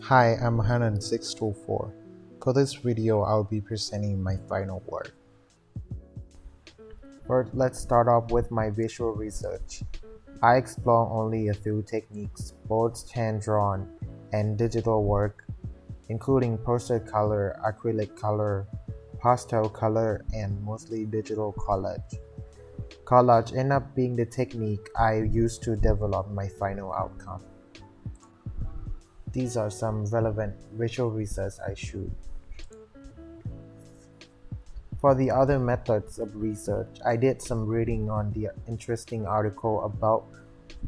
Hi, I'm Hanan624. For this video, I'll be presenting my final work. First, let's start off with my visual research. I explore only a few techniques, both hand-drawn and digital work, including poster color, acrylic color, pastel color, and mostly digital collage. Collage ended up being the technique I used to develop my final outcome. These are some relevant visual research I shoot. For the other methods of research, I did some reading on the interesting article about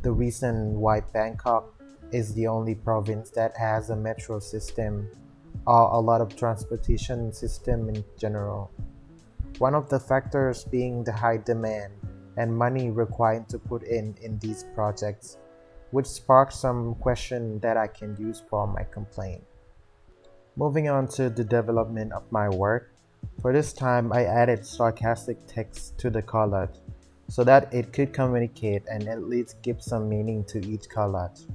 the reason why Bangkok is the only province that has a metro system or a lot of transportation system in general. One of the factors being the high demand and money required to put in these projects, which sparked some question that I can use for my complaint. Moving on to the development of my work, for this time I added sarcastic text to the collage so that it could communicate and at least give some meaning to each collage.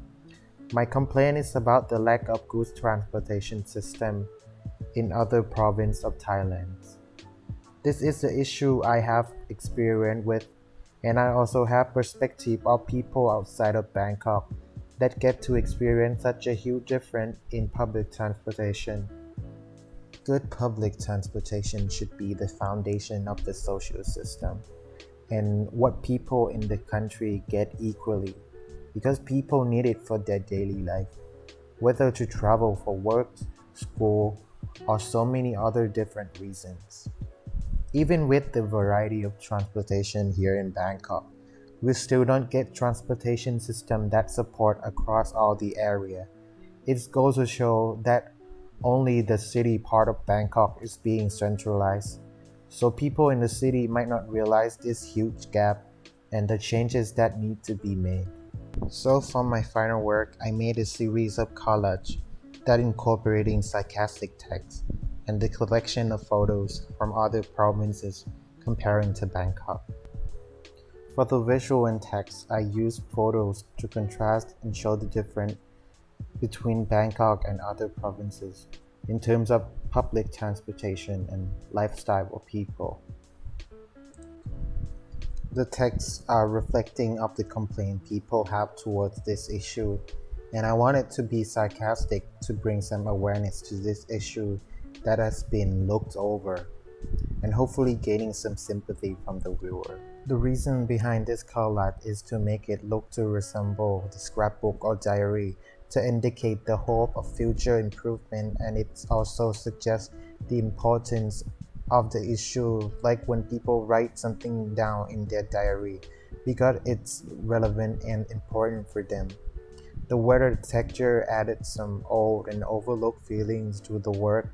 My complaint is about the lack of goods transportation system in other provinces of Thailand. This is the issue I have experience with, and I also have perspective of people outside of Bangkok that get to experience such a huge difference in public transportation. Good public transportation should be the foundation of the social system and what people in the country get equally, because people need it for their daily life, whether to travel for work, school, or so many other different reasons. Even with the variety of transportation here in Bangkok, we still don't get transportation system that support across all the area. It goes to show that only the city part of Bangkok is being centralized, so people in the city might not realize this huge gap and the changes that need to be made. So for my final work, I made a series of collage that incorporating sarcastic text and the collection of photos from other provinces comparing to Bangkok. For the visual and text, I used photos to contrast and show the difference between Bangkok and other provinces in terms of public transportation and lifestyle of people. The texts are reflecting of the complaint people have towards this issue, and I wanted to be sarcastic to bring some awareness to this issue that has been looked over, and hopefully gaining some sympathy from the viewer. The reason behind this collage is to make it look to resemble the scrapbook or diary to indicate the hope of future improvement, and it also suggests the importance of the issue, like when people write something down in their diary because it's relevant and important for them. The weather texture added some old and overlooked feelings to the work,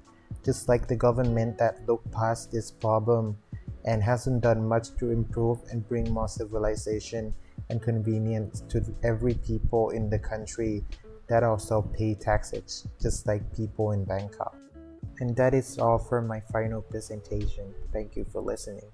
just like the government that looked past this problem and hasn't done much to improve and bring more civilization and convenience to every people in the country that also pay taxes, just like people in Bangkok. And that is all for my final presentation. Thank you for listening.